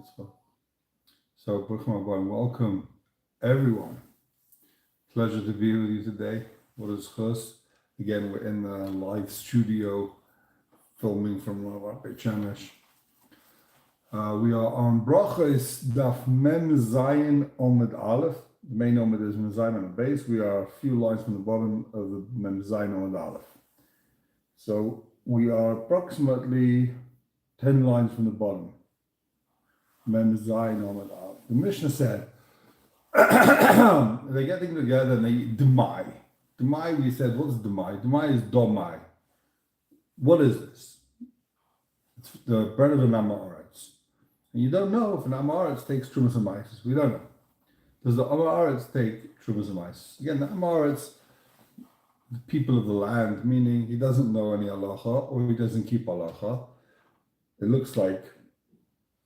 mitzvah. So, welcome everyone. Pleasure to be with you today. What is Chus? Again, we're in the live studio filming from Beit Shemesh. We are on BROCHOS Daf Mem Zayin Amud Aleph. The main Amud is Mem Zayin on the base. We are a few lines from the bottom of the Mem Zayin Amud Aleph. So we are approximately 10 lines from the bottom. Mem Zayin Amud Aleph. The Mishnah said they're getting together and they eat demai. Demai, we said, what's demai? Demai is domai. What is this? It's the bread of an Amoritz. And you don't know if an Amoritz takes Trumas and Mises. We don't know. Does the Amoritz take Trumas and Mises? Again, the Amoritz, the people of the land, meaning he doesn't know any halacha or he doesn't keep halacha. It looks like,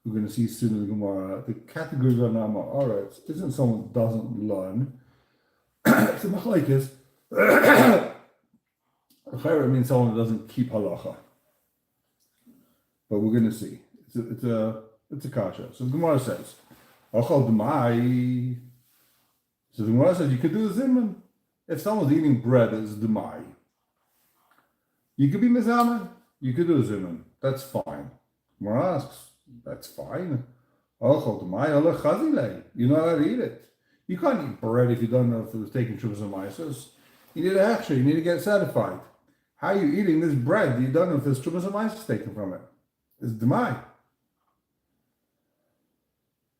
we're going to see soon in the gemorah, the category of an Amoritz isn't someone who doesn't learn. It's a machlokes. It means someone who doesn't keep halacha. But we're going to see. It's a kasha. So the Gemara says, Ochal demai. So the Gemara says you could do a zimun. If someone's eating bread, it's demai. You could be mizaman. You could do a zimun. That's fine. Gemara asks, that's fine. Ochal demai ala chazile. You're not allowed to eat it. You can't eat bread if you don't know if it was taken Trumas and Mises. You need a hechsher. You need to get certified. How are you eating this bread? You don't know if there's Trumas and Mises taken from it. It's demai.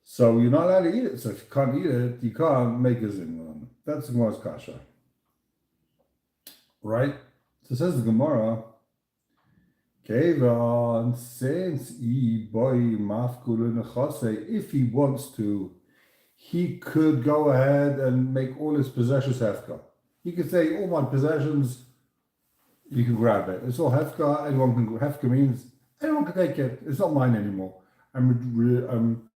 So you're not allowed to eat it. So if you can't eat it, you can't make a zimun. That's the Gemara's kasha. Right? So says the Gemara, Kevan, since if he wants to, he could go ahead and make all his possessions hefka. He could say, all my possessions, you can grab it. It's all hefka. Anyone can. Hefka means anyone can take it. It's not mine anymore. I'm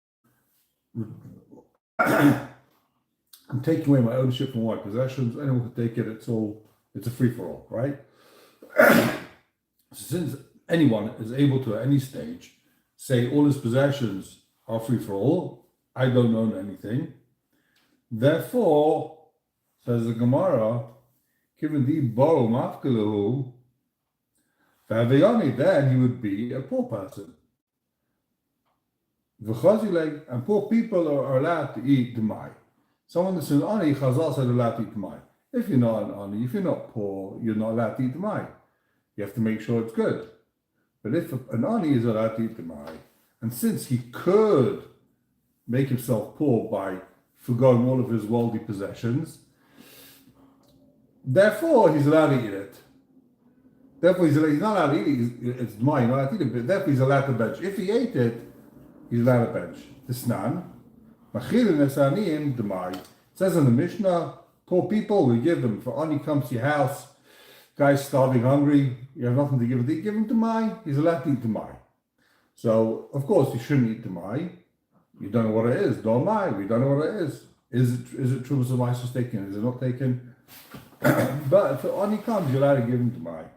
taking away my ownership from my possessions. Anyone can take it. It's a free for all, right? Since anyone is able to at any stage say all his possessions are free for all, I don't own anything. Therefore, says the Gemara, given the bo mafkalahu, then he would be a poor person. And poor people are allowed to eat demai. Someone that's an ani, Chazal said allowed to eat demai. If you're not an ani, if you're not poor, you're not allowed to eat demai. You have to make sure it's good. But if an ani is allowed to eat demai, and since he could make himself poor by forgoing all of his worldly possessions, therefore he's allowed to eat it. Therefore he's not allowed to eat it. It's demai, you're not allowed to eat it, but therefore he's allowed to bench. If he ate it, he's allowed to bench. Tisnan, machilin esanim demai. It says in the Mishnah, poor people, we give them. For ani comes to your house, guy's starving, hungry, you have nothing to give him. Give him demai. He's allowed to eat demai. So of course you shouldn't eat demai. You don't know what it is. Domai. We don't know what it is. Is it Trumas and Mises taken? Is it not taken? But if ani comes, you're allowed to give him demai.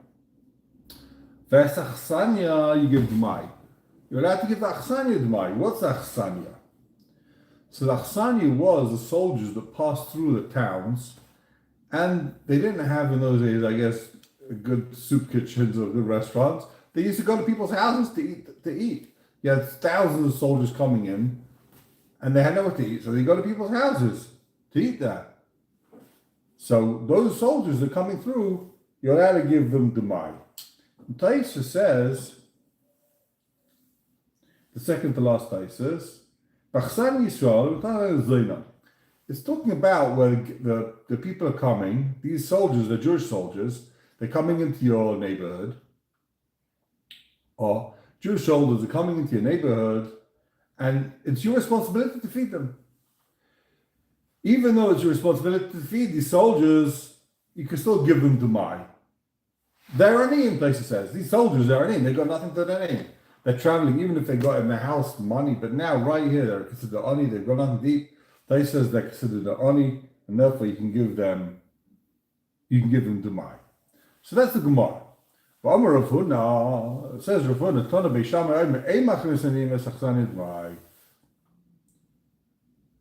Vesachsanya, you give demai. You're allowed to give the achsanya demai. What's the achsanya? So the achsanya was the soldiers that passed through the towns, and they didn't have in those days, I guess, good soup kitchens or good restaurants. They used to go to people's houses to eat. You had thousands of soldiers coming in, and they had nowhere to eat, so they go to people's houses to eat that. So those soldiers that are coming through, you're allowed to give them demai. Taisa says, the second to last Taisa, it's talking about where the people are coming, these soldiers, the Jewish soldiers, they're coming into your neighborhood, or Jewish soldiers are coming into your neighborhood, and it's your responsibility to feed them. Even though it's your responsibility to feed these soldiers, you can still give them demai. They're anim, Taisa says. These soldiers, they're anim. They've got nothing to their name. They're traveling, even if they got in their house money, but now right here they're considered ani. They've got nothing to eat. Taisa says they're considered the ani, and therefore you can give them demai. So that's the Gemara. It says Rav Huna,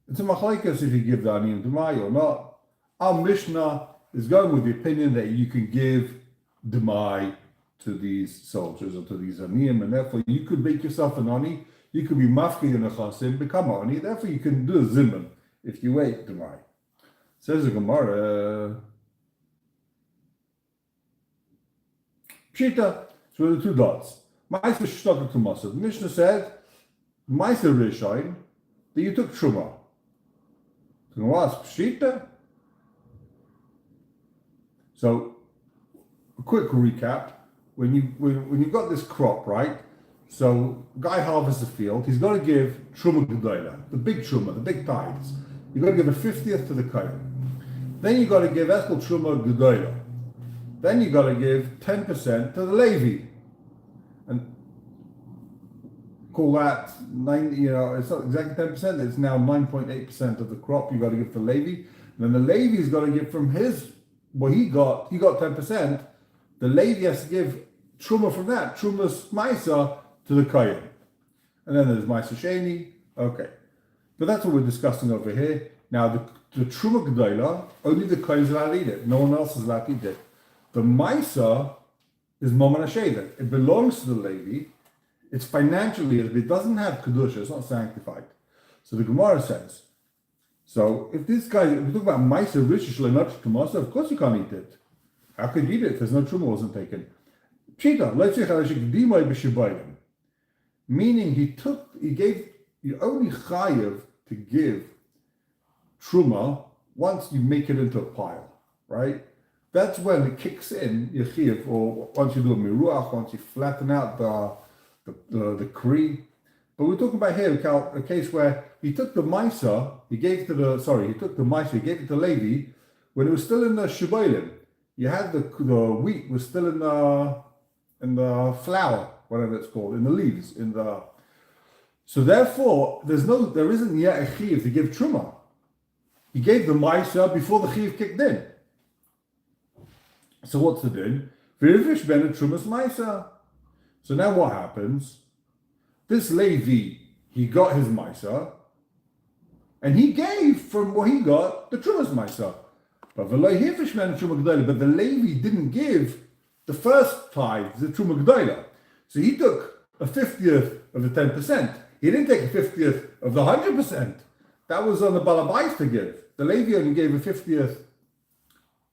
It's a machlekes if you give the aniyim demai or not. Our Mishnah is going with the opinion that you can give demai to these soldiers or to these aniyim, and therefore you could make yourself an ani. You could be mafki in a chasim, become an ani. Therefore, you can do a zimun if you wait demai. Says the gemorah. Pshita. So the two dots. Ma'aser shtoka kumasa. The Mishnah said, Ma'aser Rishonim, that you took truma. So what's pshita? So a quick recap: when you've got this crop, right? So guy harvests the field. He's got to give truma gedola, the big truma, the big tithes. You've got to give a 50th to the kohen. Then you've got to give eskel truma gedola. Then you've got to give 10% to the Levi, and call that 9. It's not exactly 10%. It's now 9.8% of the crop you've got to give to Levi. And then the Levi's got to give from his what he got. He got 10%. The Levi has to give truma from that, trumas maisa, to the kohen. And then there's maisa sheni. Okay, but that's what we're discussing over here. Now the truma gedola, only the kohen is allowed to eat it. No one else is allowed to eat it. The maisa is Moman HaSheva. It belongs to the Levi. It's financially, it doesn't have kedusha. It's not sanctified. So the Gemara says. So if this guy, if we talk about maisa rich not trumasa, of course you can't eat it. How could you eat it if there's no truma wasn't taken? Pshita, let's say meaning you only chayev to give truma once you make it into a pile, right? That's when it kicks in yeshiv, or once you do a miruach, once you flatten out the kri. But we're talking about here a case where he took the maisa, he gave it to Levi when it was still in the shibolim. You had the wheat was still in the flour, whatever it's called, in the leaves, so therefore there isn't yet a chiv to give truma. He gave the maisa before the chiv kicked in. So what's the din? V'rivish ben trumas maisa. So now what happens? This Levi, he got his maisa, and he gave from what he got the trumas maisa. But the Levi didn't give the first tithe, the truma gedola. So he took a 50th of the 10%. He didn't take a 50th of the 100%. That was on the balabais to give. The Levi only gave a 50th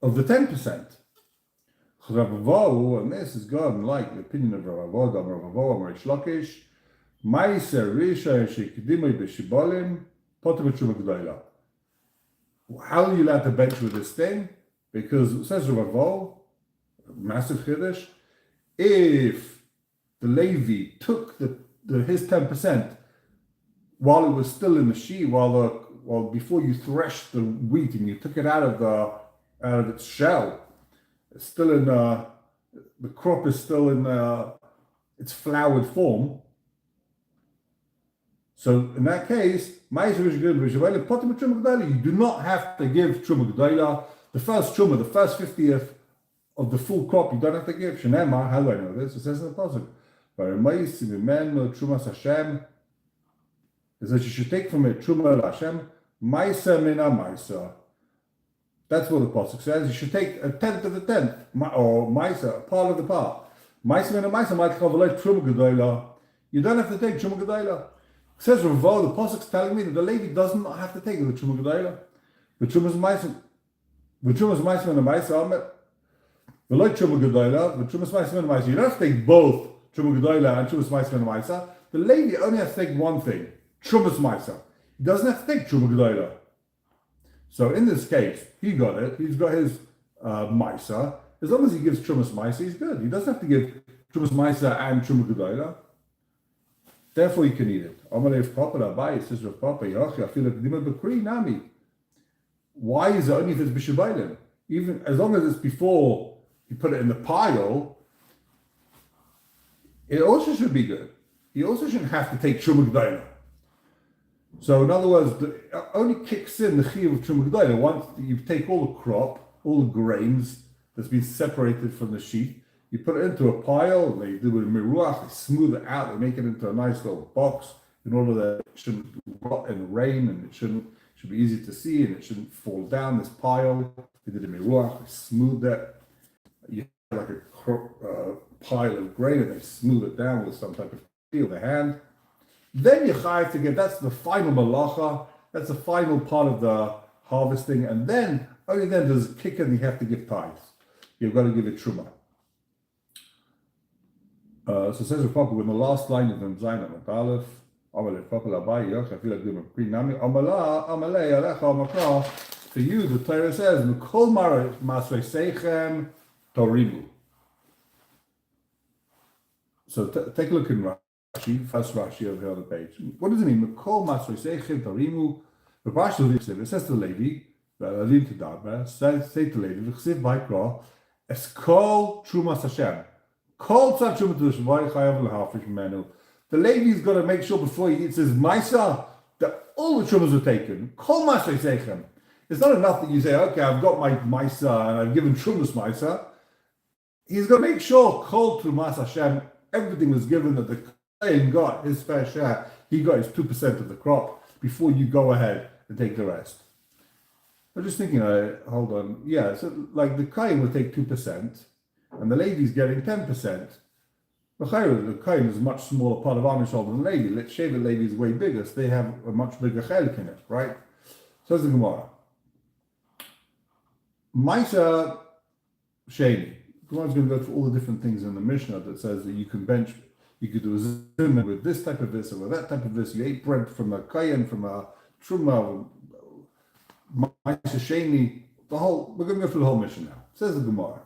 of the 10%. And this is gone like the opinion of Rav Avodah, Rish Lakish, Ma'aser Risha Shekidimai B'Shibolim, Potem Truma Gedola. How are you allowed to bench with this thing? Because it says Rav Avodah, massive chiddush, if the Levi took his 10% while it was still in the sheaf, while before you threshed the wheat and you took it out of its shell, it's still in the crop is still in its flowered form. So in that case, you do not have to give truma gedola. The first 50th of the full crop, you don't have to give. Shenema, how do I know this? It says in the pasuk, trumas Hashem, is that you should take from it truma Hashem, maisa mina maisa. That's what the pasuk says. You should take a tenth of the tenth, or maisa, a part of the part. Maisa mina maisa might cover like truma gedola. You don't have to take truma gedola. It says Ravo, the pasuk's telling me that the Levi does not have to take the truma gedola. The truma's maisa mina maisa. The like truma gedola, the truma's maisa mina maisa. You don't have to take both truma gedola and truma's maisa mina maisa. The Levi only has to take one thing, truma's maisa. He doesn't have to take truma gedola. So in this case, he got it. He's got his maisa. As long as he gives trumas maisa, he's good. He doesn't have to give trumas maisa and truma gedola. Therefore, he can eat it. Why is it only if it's b'shabaylim? Even as long as it's before you put it in the pile, it also should be good. He also shouldn't have to take truma gedola. So in other words, it only kicks in the chiyuv of truma gedola once you take all the crop, all the grains that's been separated from the sheaf. You put it into a pile, they do a miruach, they smooth it out, they make it into a nice little box in order that it shouldn't rot in the rain and it shouldn't should be easy to see, and it shouldn't fall down this pile. They did a miruach, they smoothed it. You have like a pile of grain, and they smooth it down with some type of steel, the hand. Then you have to give, that's the final malacha, that's the final part of the harvesting, and then, only then does it kick in, you have to give tithes. You've got to give it truma. So it says Papa, in the last line of the Zayin and Aleph, for you, the Torah says, Mikol Masreisechem Torimu. So take a look in Rashi, first Rashi over here on the page. What does it mean? Mikol Masreisechem Torimu. The Rashi it says to Levi, say to Levi, V'chsiv Baikra, Eskol Trumas Hashem. Kol Tzad Truma Tush Vaychayav L'Hafish Menu. The Levi's got to make sure before he eats his Maisa that all the Trumas are taken. Kol Masreisechem. It's not enough that you say, okay, I've got my Maisa and I've given Trumas Maisa. He's got to make sure Kol Trumas Hashem, everything was given, that the Kohen got his fair share. He got his 2% of the crop before you go ahead and take the rest. I'm just thinking, hold on. Yeah, so like the Kohen will take 2%, and the Levi's getting 10%. The Kohen is a much smaller part of Amish than the Levi. Let's say the Levi is way bigger, so they have a much bigger chelik in it, right? So that's the gemorah. Maisa Sheni. Gemara's going to go through all the different things in the Mishnah that says that you can bench, you could do a zimmer with this type of this or with that type of this. You ate bread from a Kohen, from a Truma, Maisa Sheni. We're going to go through the whole Mishnah now. It says the Gemara.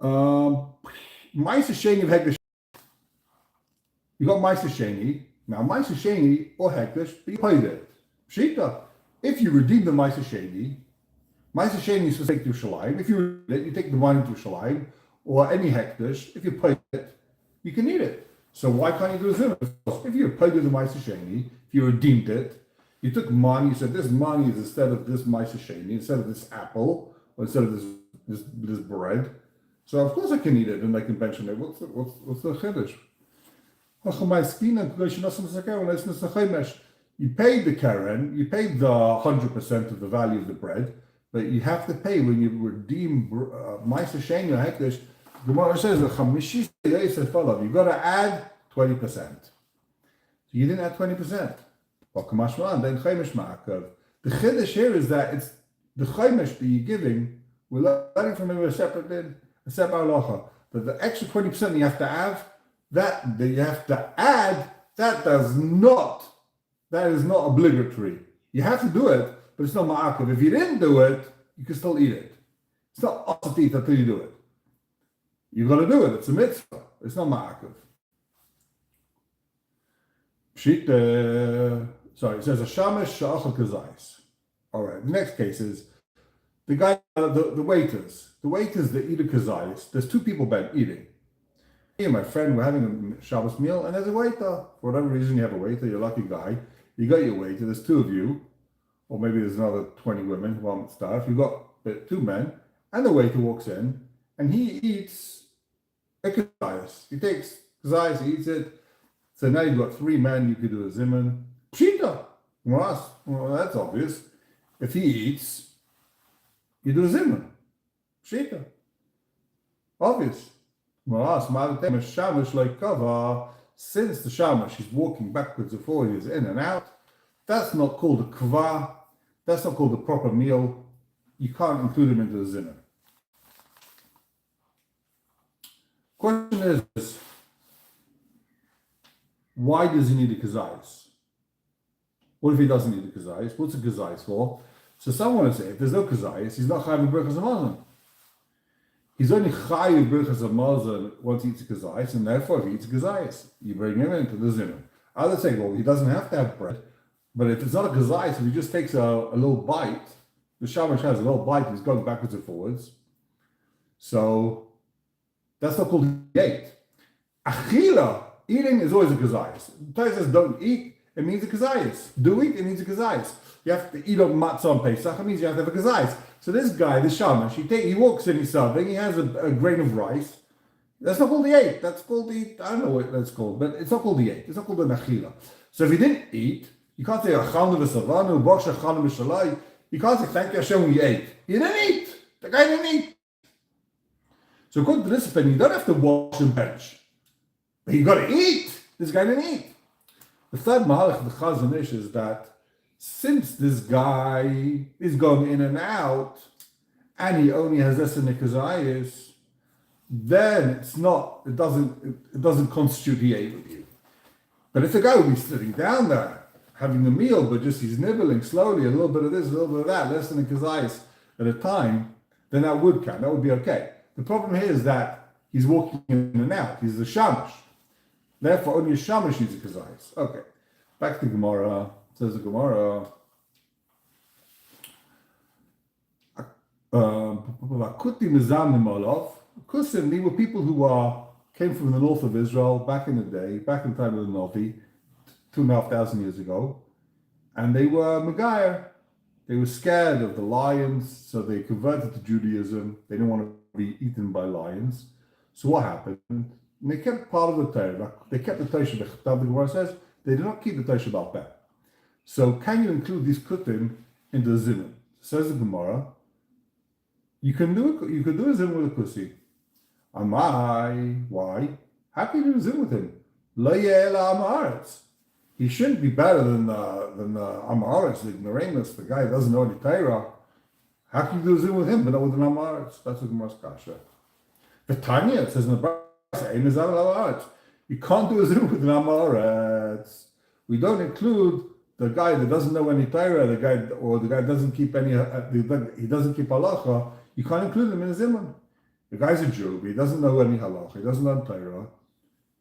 Maisa Sheni of Hekdesh. You got Maisa Sheni. Now Maisa Sheni or Hekdesh, but you paid it. Pshita. If you redeem the Maisa Sheni is to take to Shalim. If you redeem it, you take the money to Shalim, or any Hekdesh. If you pay it, you can eat it. So why can't you do a zimmer? If you paid the Maisa Sheni, if you redeemed it, you took money, you said this money is instead of this Maisa Sheni, instead of this apple, or instead of this bread. So of course I can eat it, and I can mention it. What's the chiddush? You paid the Karen, you paid the 100% of the value of the bread, but you have to pay when you redeem Maisa Sheni or Hekdesh. The Gemara says that you've got to add 20%. So you didn't add 20%. The chiddush here is that it's the chaymesh that you're giving. We're learning from a separate din. But the extra 20% you have to have, that you have to add, that is not obligatory. You have to do it, but it's not ma'akev. If you didn't do it, you can still eat it. It's not awesome to eat until you do it. You've got to do it. It's a mitzvah. It's not ma'akev. It says a shamash sha'achal kazais. All right. The next case is the guy, the waiters. The waiters that eat a kazais. There's two people eating. Me and my friend were having a Shabbos meal, and there's a waiter. For whatever reason, you have a waiter. You're a lucky guy. You got your waiter. There's two of you, or maybe there's another 20 women who want stuff. You've got two men, and the waiter walks in, and he eats a kazais. He takes kazais, he eats it. So now you've got three men. You could do a zimun. Pshita. Well, that's obvious. If he eats, you do a zimun. Pshita. Obvious. Since the shamash is walking backwards and forwards, in and out, that's not called a kva. That's not called a proper meal. You can't include him into the zimmer. Question is, why does he need a kazais? What if he doesn't need a kazais? What's a kazais for? So someone will say, if there's no kazais, he's not chayav b'rochos hamazon. He's only chayav b'rochos hamazon once he eats a kazais, and therefore if he eats a kazais, you bring him into the zimmer. Others say, well, he doesn't have to have bread, but if it's not a kazais, if he just takes a little bite, the shamash has a little bite, he's going backwards and forwards. So that's not called ate. Achila, eating is always a kazais. The Torah says don't eat, it means a kazais. Do eat, it means a kazais. You have to eat up matzah on Pesach, it means you have to have a kazais. So this guy, the shamash, he walks in, he's serving, he has a grain of rice. That's not called the eight. That's called the, I don't know what that's called, but it's not called the eight. It's not called the nachila. So if he didn't eat, You can't say Achanu v'Savanu, Boksha Achanu v'Shalai. You can't say thank you Hashem when you ate. You didn't eat. The guy didn't eat. So according to this opinion, you don't have to wash and bench. But you got to eat. This guy didn't eat. The third mahalach of the Chazon Ish is that since this guy is going in and out, and he only has this in the Kazayas, then it doesn't constitute he ate with you. But if the guy will be sitting down there, having the meal, but just he's nibbling slowly, a little bit of this, a little bit of that, less than a Kazayas at a time, then that would count. That would be okay. The problem here is that he's walking in and out. He's a shamash. Therefore, only a shamash needs a kazayis. Okay. Back to Gemorah. Says the Gemorah. Kusim, they were people who came from the north of Israel back in the day, back in the time of the Novi, 2,500 years ago. And they were Megayer. They were scared of the lions, so they converted to Judaism. They didn't want to be eaten by lions. So what happened? And they kept part of the Torah. They kept the Torah. The Gemara says they did not keep the Torah Baal Peh. So can you include these kutim into the zimun? Says the Gemara. You can do a zimun with a kusi. Amai, why? How can you do a zimun with him? Lo ye'ela amaretz. He shouldn't be better than the Amaretz, the ignoramus, the guy who doesn't know any Torah. How can you do a zimun with him, but not with an Amaretz? That's the Gemara's kasha. The Tanya, it says in the Brachos, you can't do a zimun with an Amaretz. We don't include the guy that doesn't know any Torah, the guy doesn't keep any, he doesn't keep halacha. You can't include him in a zimun. The guy's a Jew, but he doesn't know any halacha, he doesn't know Torah.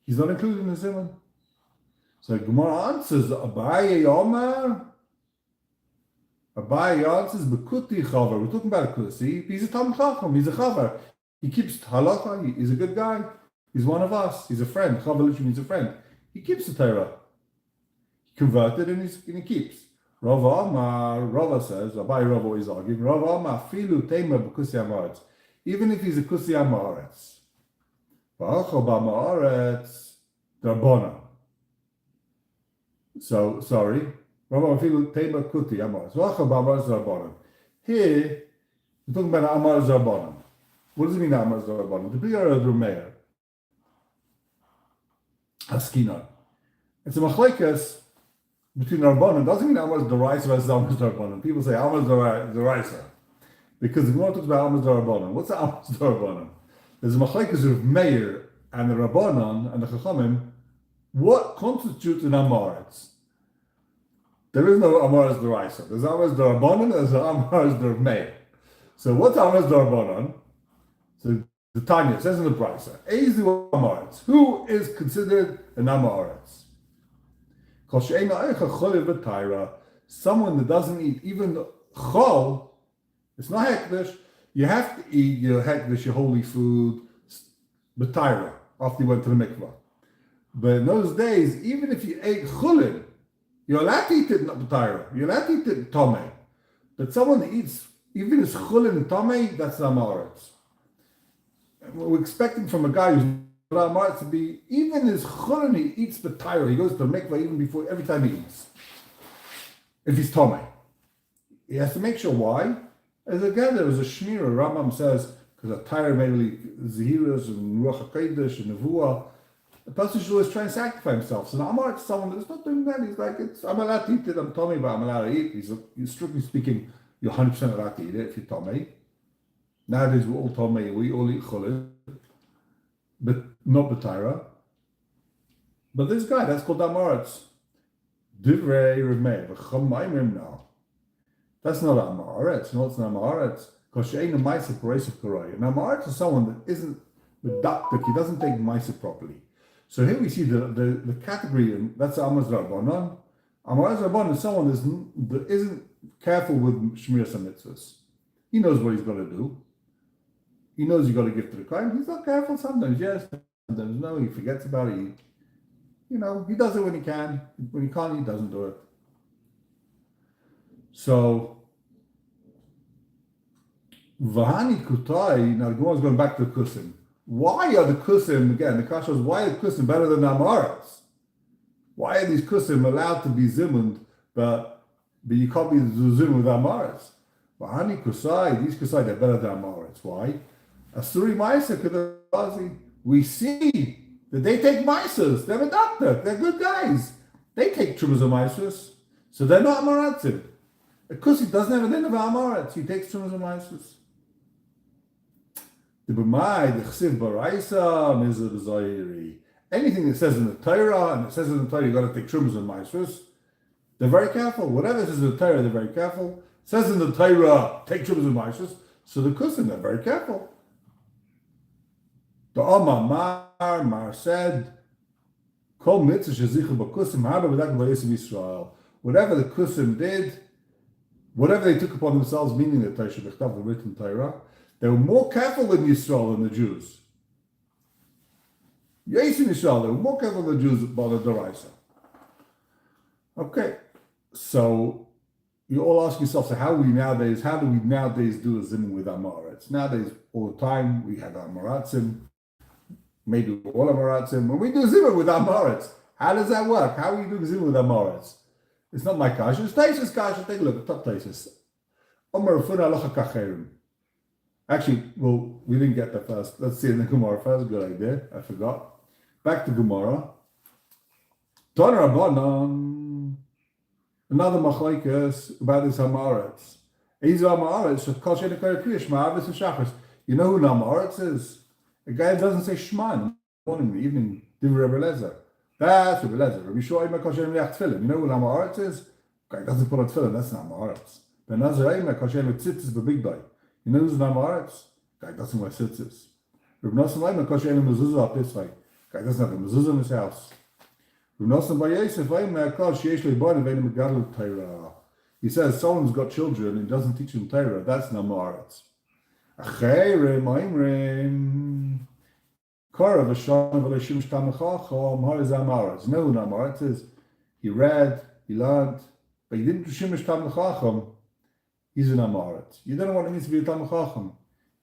He's not included in the zimun. So Gemara answers, Abaye Yomer. Abaye answers, Bekuti Chavar. We're talking about a kusi. He's a Talmud Chacham. He's a Chavar. He keeps halacha. He's a good guy. He's one of us. He's a friend. Chavar literally means a friend. He keeps the Torah. He converted and he keeps. Rava Amar, Rava says, Abaye Rava is arguing, Rava Amar, Filu Tema Bekusi Amaretz. Even if he's a Kusi Amaretz. Ba'acho Ba'amaretz, Darbona. So, sorry. Here, we're talking about Amar Zarbanan. What does it mean, Amar Zarbanan? The Biyar of the Meir. Askina. It's a machlekes between Zarbanan. It doesn't mean Amar Daraisa versus Amar Zarbanan. People say Amar Daraisa. Because the Gemara talks about Amar Zarbanan. What's the Amar Zarbanan? There's a machlekes of Meir and the Rabbanan and the Chachamim. What constitutes an Amaretz? There is no Amaretz D'Oraisa. There's Amaretz D'Rabbanan, there's Amaretz D'Meir. So what's Amaretz D'Rabbanan? So the Tanya says in the Brisa, Eizu Amaretz. Who is considered an Amaretz? Someone that doesn't eat even chol, it's not hekdesh. You have to eat your hekdesh, your holy food, b'taira, after you went to the mikvah. But in those days, even if you ate chulin, you're allowed to eat it not b'taira. You're allowed to eat it tomei. But someone that eats even his chulin and tomei, that's the amaretz. We're expecting from a guy who's amaretz to be even his chulin he eats b'taira. He goes to the mikvah even before every time he eats. If he's tomei, he has to make sure why. As again, there was a shmira. Rambam says because a tire mainly zehiras and ruach hakodesh and nevuah. The person should always try and sacrifice himself. So now I'm not someone that's not doing that. He's like, I'm allowed to eat it. I'm Tomei, but I'm allowed to eat. He's strictly speaking, you're 100% allowed to eat it if you're Tomei. Nowadays we're all Tomei. We all eat cholid, but not b'taira. But this guy, that's called Amaretz. Divrei Remei. V'chamayim now. That's not Amaretz. No, it's not Amaretz. Because she ain't a ma'aser parasif karoi. And Amaretz is someone that isn't medactic. He doesn't take ma'aser properly. So here we see the category, and that's Amar Zarbanan. Amar Zarbanan is someone that isn't careful with Shmiras HaMitzvahs. He knows what he's got to do. He knows he's got to give to the Kohen. He's not careful sometimes, yes, sometimes no, he forgets about it. He does it when he can. When he can't, he doesn't do it. So, Vahani Kutai, now the Gemara is going back to the Kusim. Why are the kusim, again, the kasha is, why are the kusim better than the amaretz? Why are these kusim allowed to be zimuned but you can't be zuzim with Amoritz. But Hani Kusai, these Kusai, they're better than Amoritz. Why? Asuri Maisa Kedazi. We see that they take Maisas. They're a doctor. They're good guys. They take Trumas and Maisas. So they're not Amoritzim. Because he doesn't have a din of Amoritz. He takes Trumas and Maisas. The B'mai, the Chsiv Baraisa, Mizah B'Zayiri. Anything that says in the Torah, and it says in the Torah, you've got to take Trumas and Maisas, they're very careful. Whatever says in the Torah, they're very careful. It says in the Torah, take Trumas and Maisas. So the Kusim, they're very careful. The Omar Mar said, Kol mitzvah shezichu b'kusim haba v'dak v'yisiv Yisrael. Whatever the Kusim did, whatever they took upon themselves, meaning the Torah B'chtav, the written Torah, they were more careful in Yisrael than the Jews. Yes, in Yisrael, they were more careful than the Jews about the Doraisa. Okay, so you all ask yourself, so how do we nowadays do a zimun with Amoritz? Nowadays, all the time, we have Amoritzim, maybe all Amoritzim, when we do zimun with Amoritz, how does that work? How are we doing zimun with Amoritz? It's not my kasha, it's Taisa's kasha. Take a look at top Taisa's. Actually, well, we didn't get that first. Let's see in the gemorah first. Good idea. I forgot. Back to gemorah. Torah Rabbanon. Another machlokes about this Hamaretz. Ezer Hamaretz. Kol she'en ekar kriyash ma'avis and shachris. You know who Hamaretz is? A guy who doesn't say Shema in the morning, the evening. Divrei Rebbe Lezer. That's Rebbe Lezer. Rabbi Shua kol she'en liach tefillin. You know who Hamaretz is? A guy doesn't put on tefillin. That's not Hamaretz. Ben Nazarei kol she'en tzitzis b'bigdai. You know who's an Amaretz? Guy doesn't wear tzitzis. Reb Nosson Leimer kol she'en mezuzah up this way. Guy doesn't have a mezuzah in his house. Reb Nosson bar Yosef Leimer kol she'esh le'bonim ve'enim megadol Torah. He says someone's got children and doesn't teach them Torah. That's an Amaretz. Acheirim oimrim kora v'shon v'leishim shtam l'chacham ha'ez Amaretz. You know who an Amaretz is? He read, he learned, but he didn't do shimish tam l'chacham. He's an Amaretz. You don't know what it means to be a Talmud Chacham.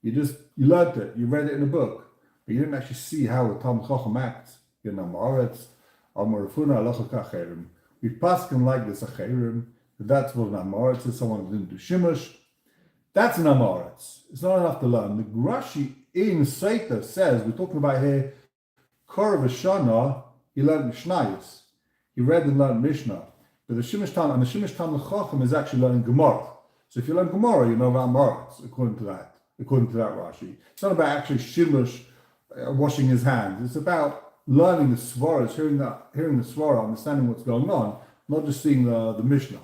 You learned it. You read it in a book, but you didn't actually see how a Talmud Chacham acts. You're an Amaretz. Amarafuna alacha kacherim. We paskin like this acherim. That's what an Amaretz is. Someone who didn't do shimush. That's an Amaretz. It's not enough to learn. The Rashi in Seita says, we're talking about here, Kor v'shana, he learned Mishnayos. He read and learned Mishnah. But the Shimish Tam, and the Shimish Tam Chacham is actually learning gemorah. So if you learn gemorah, you know about Amaretz, according to that Rashi. It's not about actually shimush, washing his hands. It's about learning the svaras, hearing the svara, understanding what's going on, not just seeing the Mishnah.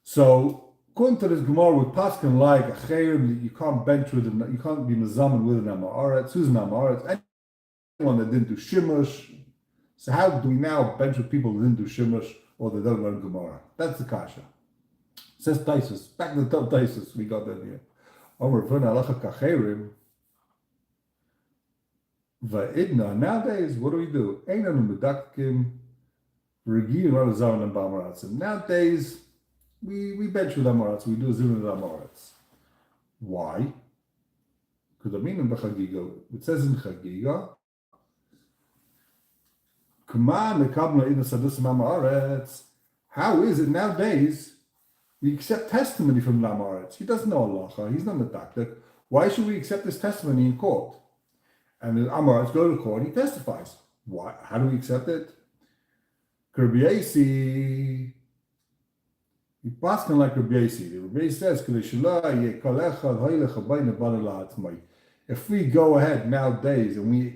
So according to this gemorah, with paskin like a chayim, you can't bench with them, you can't be mezaman with an Amaretz. Who's an Amaretz? Anyone that didn't do shimush. So how do we now bench with people that didn't do shimush or that don't learn gemorah? That's the kasha. Says Taisus, back to the top Taisus, we got that here. Nowadays, what do we do? Nowadays, we bench with Amaretz, we do zim with Amaretz. Why? Because it says in Chagiga, how is it nowadays we accept testimony from the Amaretz? He doesn't know halacha. He's not a doctor. Why should we accept this testimony in court? And the Amaretz go to court and he testifies. Why? How do we accept it? Rabbi Yasi, he paskin like Rabbi Yasi. Rabbi Yasi says, if we go ahead nowadays and we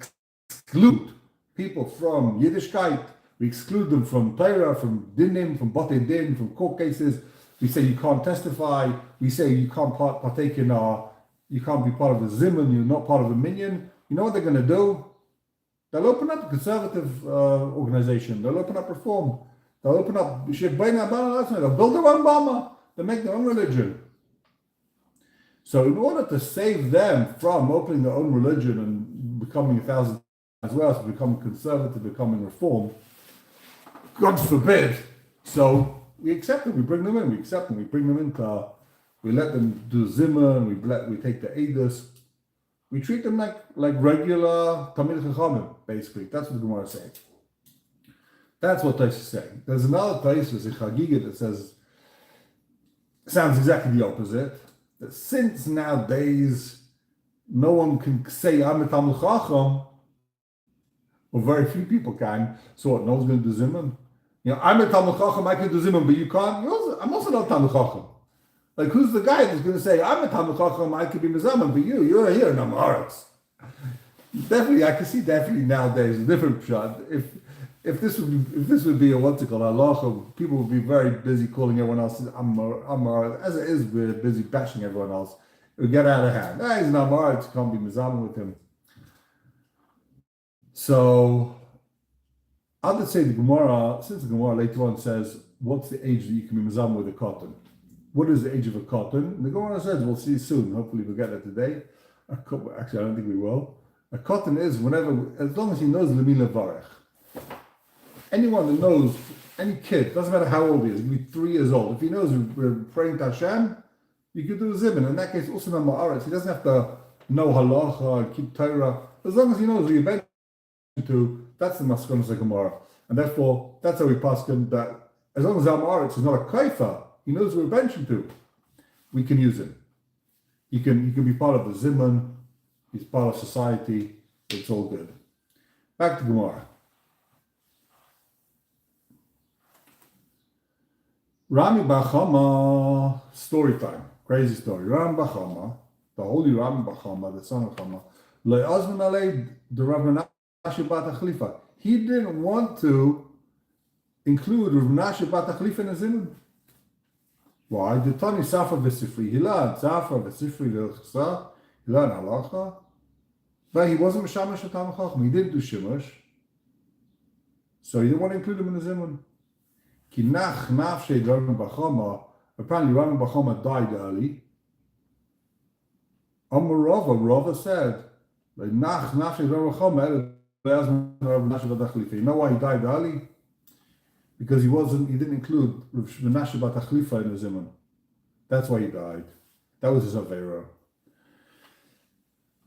exclude people from Yiddishkeit, we exclude them from Torah, from Dinim, from Batei Din, from court cases. We say you can't testify. We say you can't partake in you can't be part of the Zimun, you're not part of the minyan. You know what they're going to do? They'll open up a conservative organization. They'll open up reform. They'll open up, they'll build their own Bama. They'll make their own religion. So in order to save them from opening their own religion and becoming 1,000 as well as becoming conservative, becoming reform, God forbid. So we accept them, we bring them in, we accept them, we bring them into, we let them do Zimmer, we take the Eidos. We treat them like regular Talmid Chachamim, basically. That's what the Gemara says. That's what Tais is saying. There's another Tais in Chagiga that sounds exactly the opposite. That since nowadays no one can say I'm a Talmud Chacham, or very few people can, so what? No one's going to do Zimun. I'm a Talmud Chacham, I can do Zimun, but you can't. I'm also not Talmud Chacham. Like, who's the guy that's going to say I'm a Talmud Chacham, I could be Mizaman, but you're here in Amaretz? Definitely, I can see nowadays a different shot. If this would be a what's it called, halacha, people would be very busy calling everyone else Amar. As it is, we're busy bashing everyone else. It would get out of hand. He's an Amar, it can't be Mizaman with him. So, I would say the gemorah, since the gemorah later on says, what's the age that you can be Mizaman with a cotton? What is the age of a cotton? The gemorah says, we'll see soon. Hopefully we'll get that today. Actually, I don't think we will. A cotton is whenever, as long as he knows Lemila Varech. Anyone that knows, any kid, doesn't matter how old he is, he can be 3 years old. If he knows we're praying to Hashem, you could do a zimun. In that case, also no ma'aretz. He doesn't have to know halacha, keep Torah. As long as he knows who you're benching to, that's the maskonos of gemorah. And therefore, that's how we paskin that as long as our ma'aretz is not a kaifa, he knows who we're benching to, we can use him. He can be part of the zimun. He's part of society. It's all good. Back to gemorah. Rami Bar Chama, story time, crazy story. Rami Bar Chama, the holy Rami Bar Chama, the son of Chama, le'azman alei the Rav Menashe bat Achlifa. He didn't want to include Rav Menashe bat Achlifa in the zimun. Why? The Tani Safa v'Sifri. He learned Safa v'Sifri v'Chsa. He learned halacha, but he wasn't Mishamash at Talmud Chacham. He didn't do Shimush, so he didn't want to include him in the zimun. Ki nach nafshe Rami Bar Chama. Apparently, Rami Bar Chama died early. Rava said, "Nach nafshe Rami Bar Chama." You know why he died early? Because he didn't include Menashe bat Achlifa in the zimun. That's why he died. That was his avera.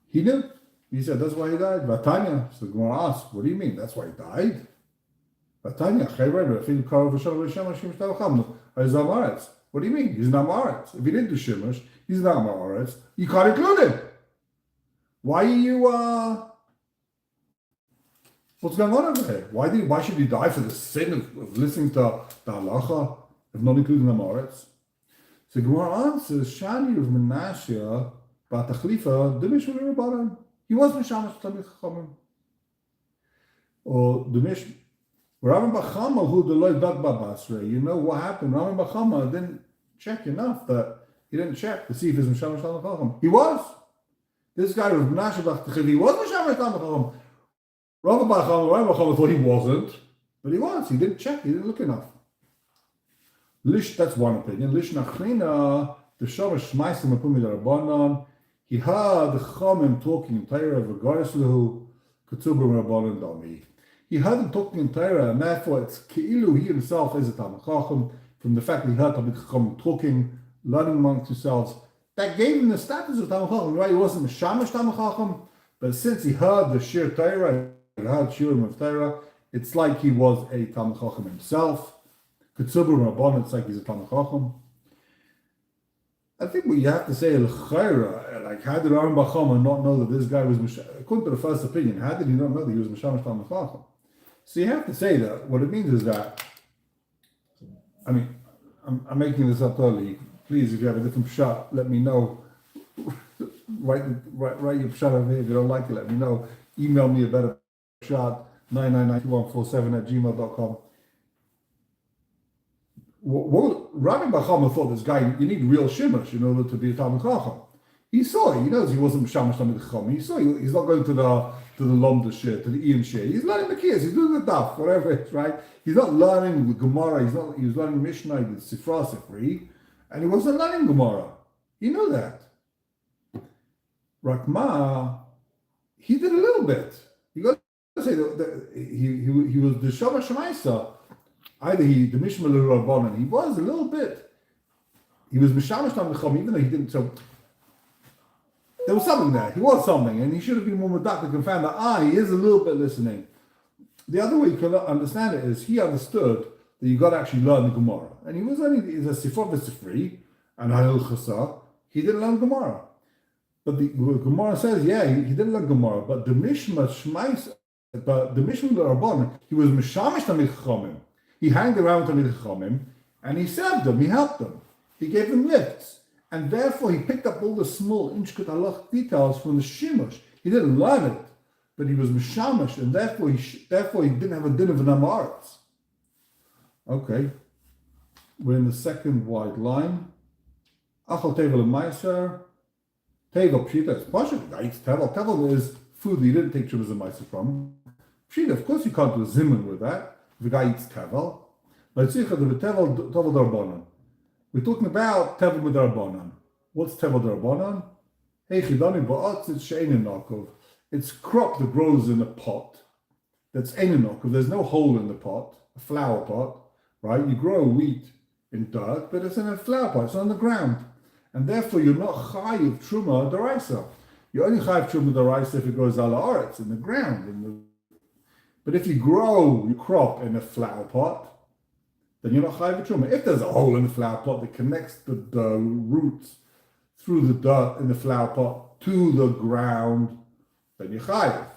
He knew. He said that's why he died. Vatanya. So the Gemara asked, what do you mean? That's why he died? Vatanya. What do you mean? He's an Amaretz. If he didn't do Shemesh, he's an Amaretz. You can't include him. Why are you what's going on over here? Why should he die for the sin of listening to the halacha, of not including the Amaretz? So Gemara answers, Shani of Menashe bat Achlifa, Dimish Rabbanan. He was Mishamash Talmid Chachamim. Or Dimish Rami Bar Chama, who the Lord Dag Basra. You know what happened? Rami Bar Chama didn't check enough that he didn't check to see if he's Mishamash Talmid Chacham. He was. This guy was Menashe bat Achlifa. He was Mishamash Talmid Chacham. Rami Bar Chama thought he wasn't, but he was. He didn't check. He didn't look enough. Lish, that's one opinion. Lish Nachrina, the Shomash Shmaisim Apumi Rabbanon. He heard the Chomim talking in Torah, V'garisluhu, Ketzubim Rabbanon Dami. He heard them talking in Torah, and therefore it's Keilu, he himself is a Talmud Chacham, from the fact that he heard Talmud Chacham talking, learning amongst yourselves. That gave him the status of Talmud Chacham. Right? He wasn't Mishamash Talmud Chacham, but since he heard the Shir Torah, he heard Shirim of Torah, it's like he was a Talmud Chacham himself. Ketzubim Rabbanon, it's like he's a Talmud Chacham. I think what you have to say, like, how did Rami Bar Chama not know that this guy was Mishamash? According to the first opinion, how did he not know that he was Mishamash Talmud Chacham? So you have to say that what it means is that, I mean, I'm making this up totally. Please, if you have a different shot, let me know. write your shot over here. If you don't like it, let me know. Email me a better shot, 9992147@gmail.com. Rami Bar Chama thought this guy, you need real shimush in order to be a Talmud Chacham. He saw it. He knows he wasn't Mishamash Talmud Chacham. He saw he's not going to the Lomda shir, to the Ian shir. He's learning the kiyas. He's doing the daf, whatever it's right. He's not learning the gemorah. He was learning Mishnah, the Sifra Sifri, and he wasn't learning gemorah. He knew that. Rakma, he did a little bit. You got to say that he was the Shama Shemaisa. Either the Mishmal Rabbanan, he was a little bit. He was Mishamash Talmid Chacham, even though he didn't. So there was something there. He was something, and he should have been more medactic and found that he is a little bit listening. The other way you can understand it is he understood that you got to actually learn the gemorah. And he's a Sifra v'Sifri, and Hayil Chasa, he didn't learn gemorah. But the Gemara says, he didn't learn gemorah, but the Mishma Rabban, he was Mishamish Tamid Chachamim. He hanged around Tamid Chachamim, and he served them, he helped them. He gave them lifts. And therefore, he picked up all the small intricate halach details from the Shimush. He didn't learn it, but he was Mishamish, and therefore he didn't have a din of an amaretz. Okay. We're in the second wide line. Achal tevel meiser. Tevel pshita. It's pashut. Eats tevel. Tevel is food that you didn't take Shuvas and meiser from. Pshita, of course you can't do a zimun with that. If a guy eats tevel. But tevel darbanan. We're talking about tevel darbanan. What's tevel darbanan? Hey chidani ba'atz it's she'enin nakov. It's crop that grows in a pot. That's einin nakov. There's no hole in the pot. A flower pot, right? You grow wheat in dirt, but it's in a flower pot. It's on the ground. And therefore, you're not chayiv truma daraisa. You're only chayiv truma daraisa if it goes ala aretz, in the ground. But if you grow your crop in a flower pot, then you're not chayiv truma. If there's a hole in the flower pot that connects the roots through the dirt in the flower pot to the ground, then you're chayiv.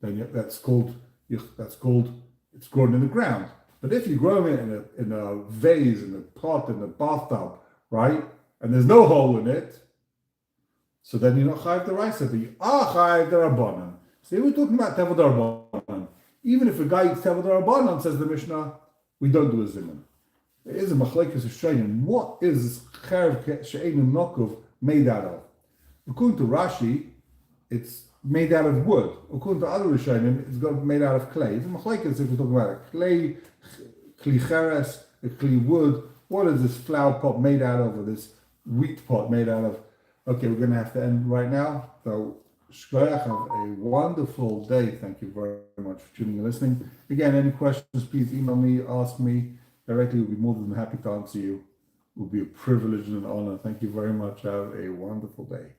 That's called it's grown in the ground. But if you grow it in a vase, in a pot, in a bathtub, right? And there's no hole in it, so then you're not chayiv deraisa, but you are chayiv derabanan. See, we're talking about tevel derabanan. Even if a guy eats tevel derabanan, says the Mishnah, we don't do a zimun. There is a machlekes Rishonim. What is cherev she'einu nokov made out of? According to Rashi, it's made out of wood. According to other Rishonim, it's made out of clay. It's a machlekes if we're talking about it. Clay, kli cheres, a kli wood. What is this flower pot made out of, or this wheat pot made out of? Okay, we're going to have to end right now. So, shkoyach, have a wonderful day. Thank you very much for tuning and listening. Again, any questions, please email me, ask me directly. We'll be more than happy to answer you. It will be a privilege and an honor. Thank you very much. Have a wonderful day.